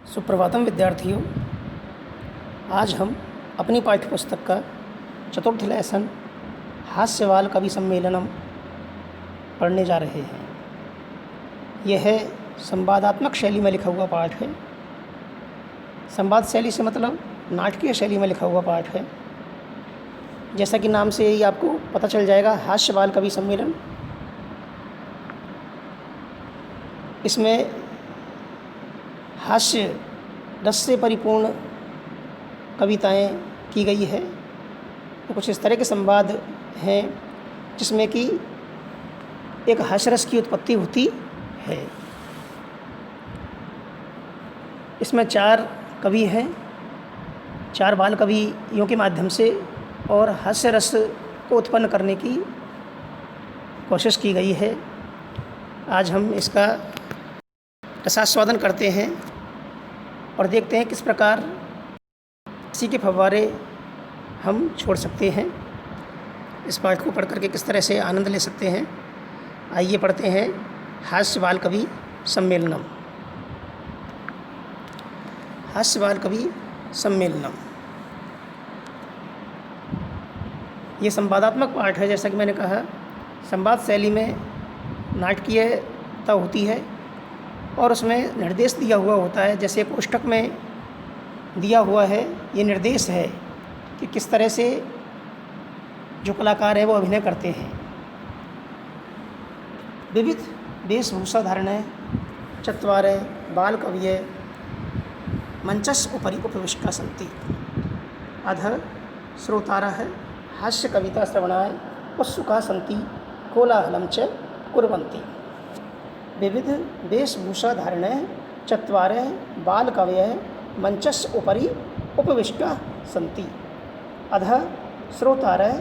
सुप्रभातम विद्यार्थियों। आज हम अपनी पाठ्यपुस्तक का चतुर्थ लेसन हास्यवाल कवि सम्मेलनम पढ़ने जा रहे हैं। यह संवादात्मक शैली में लिखा हुआ पाठ है। संवाद शैली से मतलब नाटकीय शैली में लिखा हुआ पाठ है। जैसा कि नाम से ही आपको पता चल जाएगा, हास्यवाल कवि सम्मेलन। इसमें हास्य रस से परिपूर्ण कविताएं की गई है। तो कुछ इस तरह के संवाद हैं जिसमें कि एक हास्य रस की उत्पत्ति होती है। इसमें 4 कवि हैं, 4 बाल कवियों के माध्यम से और हास्य रस को उत्पन्न करने की कोशिश की गई है। आज हम इसका रसास्वादन करते हैं और देखते हैं किस प्रकार हंसी के फव्वारे हम छोड़ सकते हैं। इस पाठ को पढ़ करके किस तरह से आनंद ले सकते हैं, आइए पढ़ते हैं। हास्यवाल कवि सम्मेलनम। हास्यवाल कवि सम्मेलनम ये संवादात्मक पाठ है। जैसा कि मैंने कहा, संवाद शैली में नाटकीयता होती है और उसमें निर्देश दिया हुआ होता है। जैसे कोष्ठक में दिया हुआ है, ये निर्देश है कि किस तरह से जो कलाकार है वो अभिनय करते हैं। विविध वेशभूषा धारणय चत्वारः बालकवयः मंचस्य उपरि उपविष्टा सन्ति। अधः श्रोतारः हास्य कविता श्रवणाय उत्सुकाः सन्ति, कोलाहलं च कुर्वन्ति। विविध वेशभूषा धारणय चत्वारः बालकवयः मंचस्य उपरि उपविष्टाः सन्ति। अधः श्रोतारः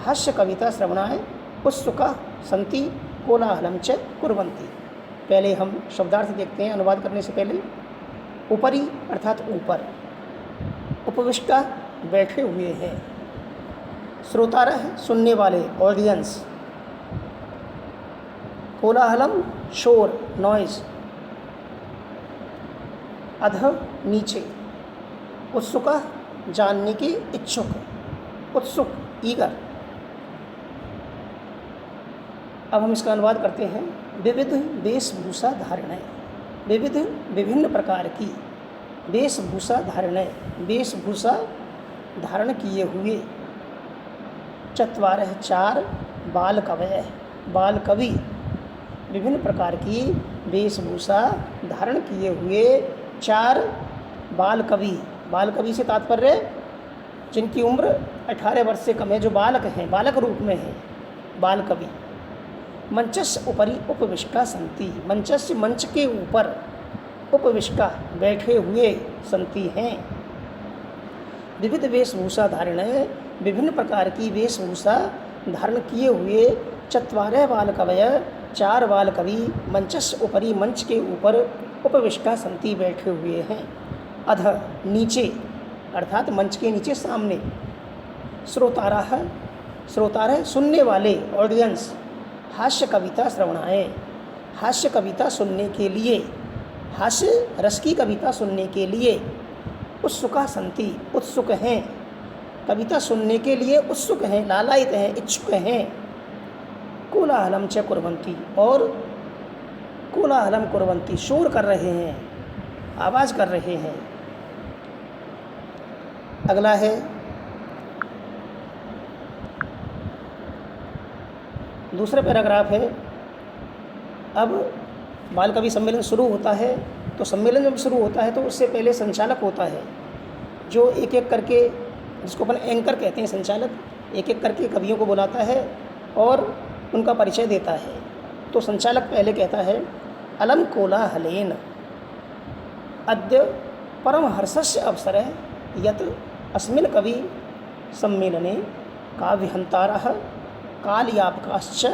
हास्य कविता श्रवणाय उत्सुकाः सन्ति, कोलाहलं च कुर्वन्ति। पहले हम शब्दार्थ देखते हैं अनुवाद करने से पहले। उपरि अर्थात ऊपर, उपविष्टा बैठे हुए हैं, श्रोतारः सुनने वाले ऑडियंस, कोलाहलम शोर नॉइज, अधः नीचे, उत्सुका जानने के इच्छुक, उत्सुक ईगर। अब हम इसका अनुवाद करते हैं। विविध वेशभूषा धारणय, विविध विभिन्न प्रकार की वेशभूषा धारणय, वेशभूषा धारण किए हुए, चत्वारः 4 बाल कवयः बाल कवि, विभिन्न प्रकार की वेशभूषा धारण किए हुए 4 बाल कवि। बाल कवि से तात्पर्य जिनकी उम्र 18 वर्ष से कम है, जो बालक हैं, बालक रूप में हैं, बाल कवि। मंचस्य उपरि उपविष्टा सन्ति, मंचस्य मंच के ऊपर, उपविष्टा बैठे हुए, सन्ति हैं। विविध वेशभूषा धारणय विभिन्न प्रकार की वेशभूषा धारण किए हुए, चत्वारः बाल कवयः 4 बाल कवि, मंचस्य उपरि मंच के ऊपर, उपविष्टा सन्ति बैठे हुए हैं। अधः नीचे अर्थात मंच के नीचे सामने, श्रोतारः श्रोतारः सुनने वाले ऑडियंस, हास्य कविता श्रवणाय हास्य कविता सुनने के लिए, हास्य रस की कविता सुनने के लिए, उत्सुका सन्ति उत्सुक हैं, कविता सुनने के लिए उत्सुक हैं, लालायित हैं, इच्छुक हैं। कोलाहलम च कुर्वन्ति और कोलाहलम कुर्वन्ति शोर कर रहे हैं, आवाज़ कर रहे हैं। अगला है दूसरा पैराग्राफ है। अब बाल कवि सम्मेलन शुरू होता है, तो सम्मेलन जब शुरू होता है तो उससे पहले संचालक होता है, जो एक एक करके, जिसको अपन एंकर कहते हैं, संचालक एक एक करके कवियों को बुलाता है और उनका परिचय देता है। तो संचालक पहले कहता है, अलम कोलाहलेन अद्य परमहर्षस्य अवसरः यत् अस्मिन् कवि सम्मेलने काव्यहन्तारः कालयापकाश्च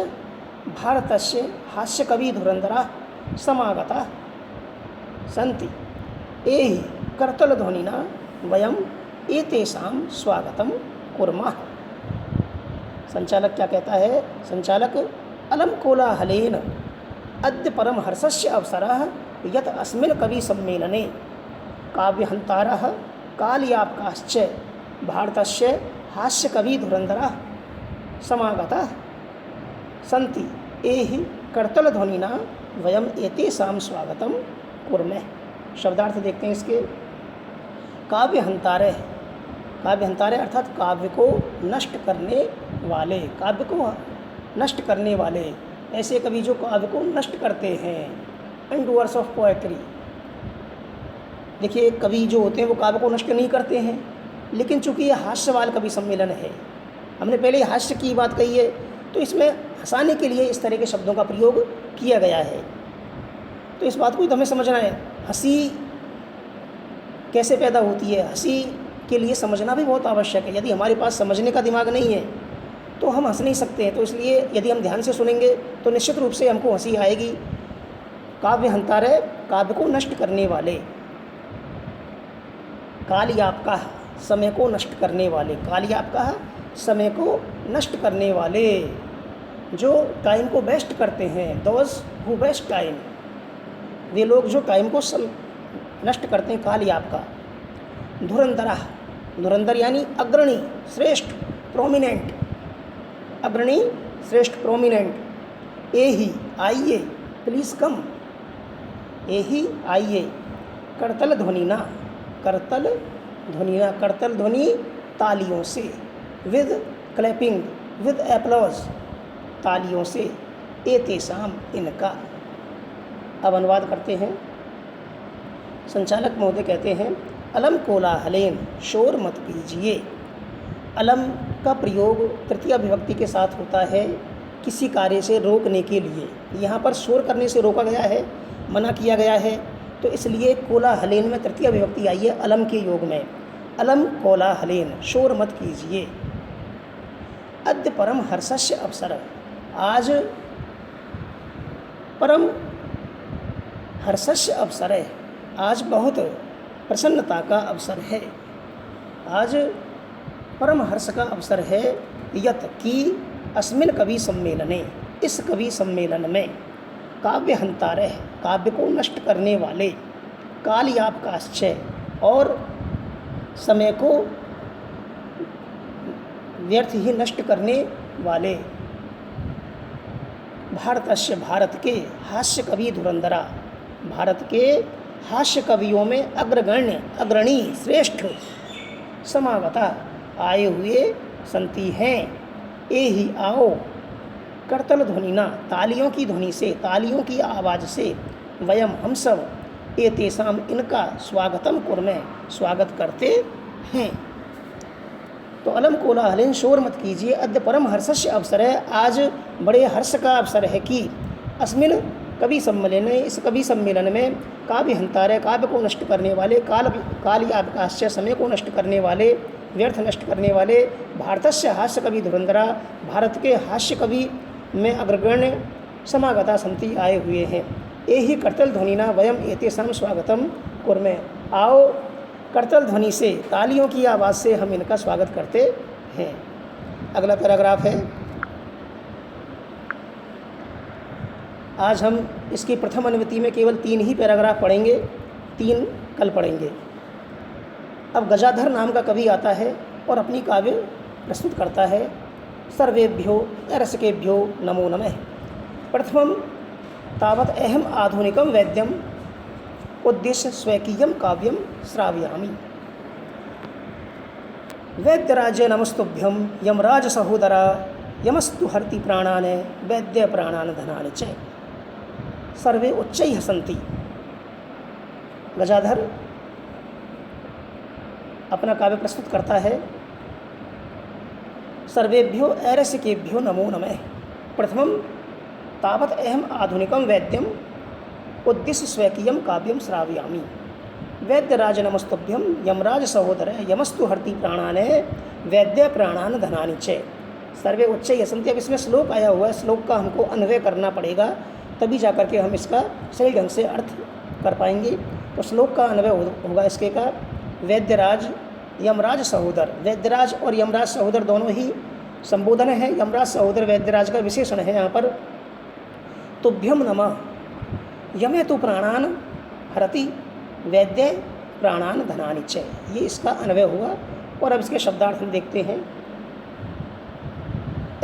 भारतस्य हास्यकविधुरन्धराः समागताः सन्ति। एहि करतलध्वनिना वयम् एतेषां स्वागतं कुर्मः। संचालक क्या कहता है? संचालक अलम कोलाहलेन अद्य परमहर्षस्य अवसरः यत् अस्मिन् कवि सम्मेलने काव्यहंतारः कालियापकाश्च भारतस्य हास्यकवि धुरंधरः समागताः सन्ति एहि करतलध्वनिना वयम एतेषां स्वागतम कुर्मः। शब्दार्थ देखते हैं इसके। काव्यहंतारे, काव्यहंतारे अर्थात काव्य को नष्ट करने वाले, काव्य को नष्ट करने वाले, ऐसे कवि जो काव्य को नष्ट करते हैं। अनडूअर्स ऑफ पोएट्री। देखिए कवि जो होते हैं वो काव्य को नष्ट नहीं करते हैं, लेकिन चूंकि ये हास्यवाल कवि सम्मेलन है, हमने पहले हास्य की बात कही है, तो इसमें हंसाने के लिए इस तरह के शब्दों का प्रयोग किया गया है। तो इस बात को तो हमें समझना है, हंसी कैसे पैदा होती है, हंसी के लिए समझना भी बहुत आवश्यक है। यदि हमारे पास समझने का दिमाग नहीं है तो हम हंस नहीं सकते हैं। तो इसलिए यदि हम ध्यान से सुनेंगे तो निश्चित रूप से हमको हंसी आएगी। काव्यहंतारे, काव्य को नष्ट करने वाले, कालियापका, समय को नष्ट करने वाले, कालियापका, समय को नष्ट करने वाले, जो टाइम को वेस्ट करते हैं, दोज हु वेस्ट टाइम, वे लोग जो टाइम को नष्ट करते हैं, कालियापका। धुरंधरा, धुरंधर यानी अग्रणी, श्रेष्ठ, प्रोमिनेंट, अग्रणी, श्रेष्ठ, प्रोमिनेंट। एहि, आइए, प्लीज़ कम, एहि, आइए। करतल ध्वनिना, करतल ध्वनिना, करतल ध्वनि तालियों से, विद क्लैपिंग, विद एप्लॉज, तालियों से, एतेषाम, इनका। अब अनुवाद करते हैं। संचालक महोदय कहते हैं, अलम कोलाहलेन, शोर मत कीजिए। अलम का प्रयोग तृतीया विभक्ति के साथ होता है किसी कार्य से रोकने के लिए। यहाँ पर शोर करने से रोका गया है, मना किया गया है, तो इसलिए कोलाहलेन में तृतीया विभक्ति आई है अलम के योग में। अलम कोलाहलेन, शोर मत कीजिए। अद्य परम हर्षस्य अवसर, आज परम हर्षस्य अवसर है, आज बहुत प्रसन्नता का अवसर है, आज परम हर्ष का अवसर है। यत की अस्मिन कवि सम्मेलने, इस कवि सम्मेलन में, काव्यहंतारे, काव्य को नष्ट करने वाले, कालियापकाश्च, और समय को व्यर्थ ही नष्ट करने वाले, भारतस्य, भारत के, हास्य कवि धुरंधरा, भारत के हास्य कवियों में अग्रगण्य, अग्रणी, श्रेष्ठ, समागता, आए हुए, संति हैं। एहि, आओ, करतल ध्वनिना, तालियों की ध्वनि से, तालियों की आवाज़ से, वयम, हम सब, एतेषाम, इनका, स्वागतम कुर्मे, स्वागत करते हैं। तो अलम कोलाहलेन, शोर मत कीजिए। अद्य परम हर्षस्य अवसर है, आज बड़े हर्ष का अवसर है कि अस्मिन कवि सम्मेलन, इस कवि सम्मेलन में, काव्यहंतारे, काव्य को नष्ट करने वाले, कालियापकाश्च, समय को नष्ट करने वाले, व्यर्थ नष्ट करने वाले, भारतस्य हास्य कवि धुरंधरा, भारत के हास्य कवि में अग्रगण्य, समागता, संति, आए हुए हैं। एहि करतल ध्वनिना वयम एतेषाम स्वागतम कुर्मे, आओ करतल ध्वनि से, तालियों की आवाज़ से हम इनका स्वागत करते हैं। अगला पैराग्राफ है। आज हम इसकी प्रथम अनुवृत्ति में केवल 3 ही पैराग्राफ पढ़ेंगे, 3 कल पढ़ेंगे। अब गजाधर नाम का कवि आता है और अपनी काव्य प्रस्तुत करता है। सर्वेभ्यो रसिकेभ्यो नमो नमः। प्रथमं तावत् अहम आधुनिकं वैद्यम उद्देश्य स्वकीयं काव्यं श्रावयामि। वैद्यराज नमस्तुभ्यं यमराज सहोदरा, यमस्तु हरति प्राणान् वैद्य प्राणान् धनानि च, सर्वे उच्चैः हसन्ति। गजाधर अपना काव्य प्रस्तुत करता है। सर्वेभ्यो ऐरसिकेभ्यो नमो नमः। प्रथमं तावत् अहम आधुनिकं वैद्यम उद्देश्य स्वकीयं काव्यं श्रावयामि। वैद्यराज नमस्तुभ्यं यमराज सहोदर यमस्तु हरति प्राणान् वैद्य प्राणान् धनानि च, सर्वे उच्चैः हसन्ति। अब इसमें श्लोक आया हुआ है, श्लोक का हमको अन्वय करना पड़ेगा, तभी जा करके हम इसका सही ढंग से अर्थ कर पाएंगे। तो श्लोक का अन्वय होगा इसके का, वैद्यराज यमराज सहोदर। वैद्यराज और यमराज सहोदर दोनों ही संबोधन है। यमराज सहोदर वैद्यराज का विशेषण है यहाँ पर। तुभ्यम नमः, यमे तु प्राणान हरति, वैद्य प्राणान धनानि च, ये इसका अन्वय हुआ। और अब इसके शब्दार्थ हम देखते हैं।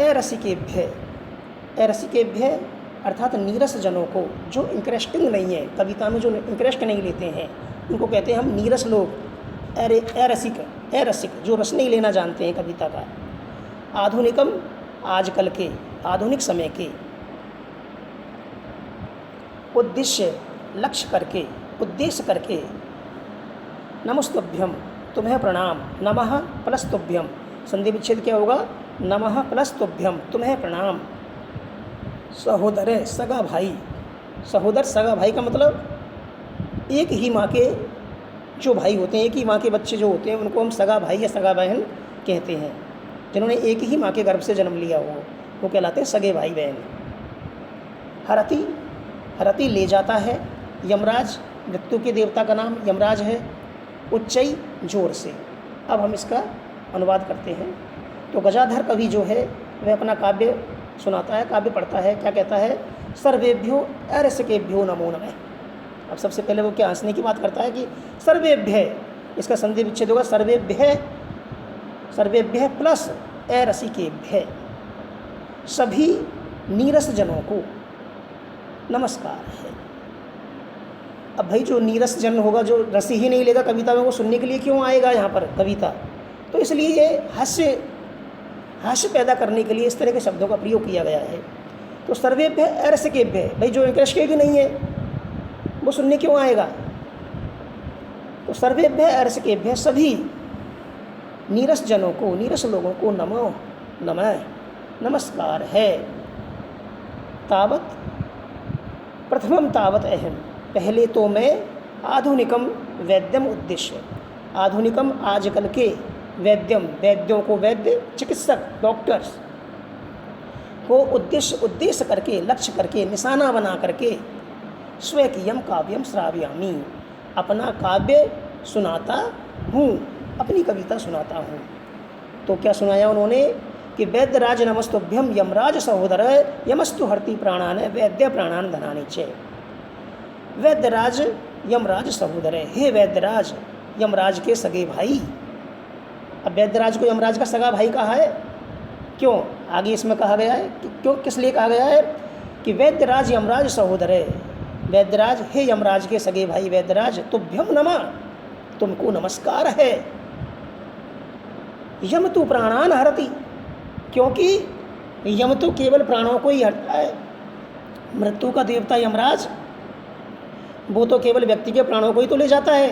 अरसिकेभ्य, अरसिकेभ्य अर्थात नीरस जनों को, जो इंटरेस्टिंग नहीं है, कविता में जो इंटरेस्ट नहीं लेते हैं, उनको कहते हैं हम नीरस लोग। अरसिक, अरसिक जो रस नहीं लेना जानते हैं कविता का। आधुनिकम आजकल के, आधुनिक समय के। उद्देश्य लक्ष्य करके, उद्देश्य करके। नमस्तुभ्यम तुम्हें प्रणाम। नमः प्लस तुभ्यम, संधि विच्छेद क्या होगा? नमः प्लस तुभ्यम तुम्हें प्रणाम। सहोदर सगा भाई, सहोदर सगा भाई का मतलब एक ही माँ के जो भाई होते हैं, एक ही माँ के बच्चे जो होते हैं उनको हम सगा भाई या सगा बहन कहते हैं। जिन्होंने एक ही माँ के गर्भ से जन्म लिया हो वो कहलाते हैं सगे भाई बहन। हरति, हरति ले जाता है। यमराज मृत्यु के देवता का नाम यमराज है। उच्चई जोर से। अब हम इसका अनुवाद करते हैं। तो गजाधर कवि जो है वह अपना काव्य सुनाता है, काव्य पढ़ता है। क्या कहता है? सर्वेभ्यो अरसिकेभ्यो नमो नमः। अब सबसे पहले वो क्या हंसने की बात करता है कि सर्वेभ्य, इसका संधि विच्छेद होगा सर्वेभ्य, सर्वेभ्य प्लस अरसिकेभ्य, सभी नीरस जनों को नमस्कार है। अब भाई जो नीरस जन होगा, जो रस ही नहीं लेगा कविता में, वो सुनने के लिए क्यों आएगा यहाँ पर कविता? तो इसलिए ये हास्य पैदा करने के लिए इस तरह के शब्दों का प्रयोग किया गया है। तो सर्वेभ्य अरसिकेभ्य, भाई जो इंटरेस्ट भी नहीं है वो सुनने क्यों आएगा? तो सर्वेभ्य अरसिकेभ्य, सभी नीरस जनों को, नीरस लोगों को नमो नमः नमस्कार है। तावत प्रथमम तावत अहम, पहले तो मैं आधुनिकम वैद्यम उद्देश्य, आधुनिकम आजकल के, वैद्यम वैद्यों को, वैद्य चिकित्सक डॉक्टर्स को उद्देश्य करके, लक्ष्य करके, निशाना बना करके स्वकीयम काव्यम श्रावयामि, अपना काव्य सुनाता हूँ, अपनी कविता सुनाता हूँ। तो क्या सुनाया उन्होंने कि वैद्यराज नमस्तुभ्यम यमराज सहोदर यमस्तु हरति प्राणान वैद्य प्राणान धनानि च। वैद्यराज यमराज सहोदर है, हे वैद्यराज यमराज के सगे भाई। अब वैद्यराज को यमराज का सगा भाई कहा है, क्यों? आगे इसमें कहा गया है कि क्यों, किस लिए कहा गया है कि वैद्यराज यमराज सहोदर है, वैद्यराज हे यमराज के सगे भाई वैद्यराज, तुभ्यम नमः तुमको नमस्कार है। यम तु प्राणान हरति, क्योंकि यम तो केवल प्राणों को ही हरता है। मृत्यु का देवता यमराज वो तो केवल व्यक्ति के प्राणों को ही तो ले जाता है,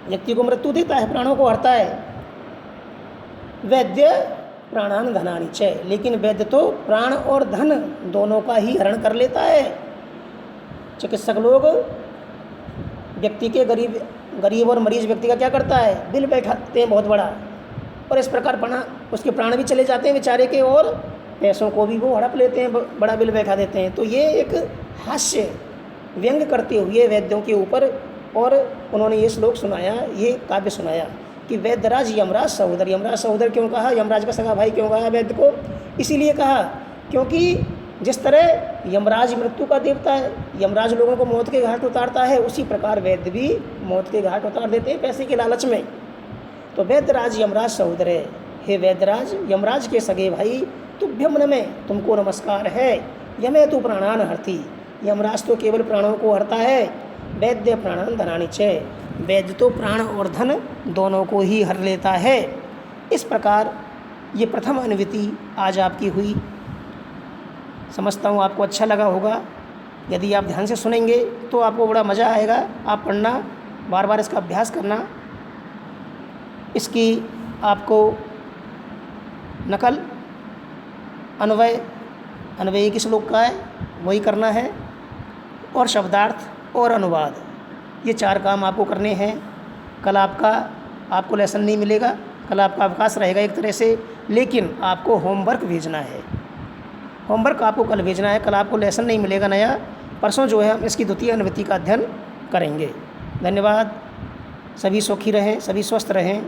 व्यक्ति को मृत्यु देता है, प्राणों को हरता है। वैद्य प्राणान धनानि च, लेकिन वैद्य तो प्राण और धन दोनों का ही हरण कर लेता है। चिकित्सक लोग व्यक्ति के, गरीब और मरीज व्यक्ति का क्या करता है? बिल बैठाते हैं बहुत बड़ा, और इस प्रकार उसके प्राण भी चले जाते हैं बेचारे के, और पैसों को भी वो हड़प लेते हैं, बड़ा बिल बैठा देते हैं। तो ये एक हास्य व्यंग करते हुए वैद्यों के ऊपर, और उन्होंने ये श्लोक सुनाया, ये काव्य सुनाया कि वैद्यराज यमराज सहोदर, यमराज सहोदर क्यों कहा? यमराज का सगा भाई क्यों कहा वैद्य को? इसीलिए कहा क्योंकि जिस तरह यमराज मृत्यु का देवता है, यमराज लोगों को मौत के घाट उतारता है, उसी प्रकार वैद्य भी मौत के घाट उतार देते हैं पैसे के लालच में। तो वैद्यराज यमराज सहोदर है, हे वैद्यराज यमराज के सगे भाई, तुभ्यम नमः तुमको नमस्कार है। यमे तु प्राणान हरति, यमराज तो केवल प्राणों को हरता है। वैद्य प्राणान धनानि च, वैद्य तो प्राण और धन दोनों को ही हर लेता है। इस प्रकार ये प्रथम अनुवृत्ति आज आपकी हुई। समझता हूँ आपको अच्छा लगा होगा। यदि आप ध्यान से सुनेंगे तो आपको बड़ा मज़ा आएगा। आप पढ़ना, बार बार इसका अभ्यास करना, इसकी आपको नकल, अन्वय किस श्लोक का है वही करना है, और शब्दार्थ और अनुवाद, ये 4 काम आपको करने हैं। कल आपको लेसन नहीं मिलेगा, कल आपका अवकाश रहेगा एक तरह से, लेकिन आपको होमवर्क भेजना है। होमवर्क आपको कल भेजना है, कल आपको लेसन नहीं मिलेगा नया। परसों जो है हम इसकी द्वितीय अनुवृत्ति का अध्ययन करेंगे। धन्यवाद। सभी सुखी रहें, सभी स्वस्थ रहें।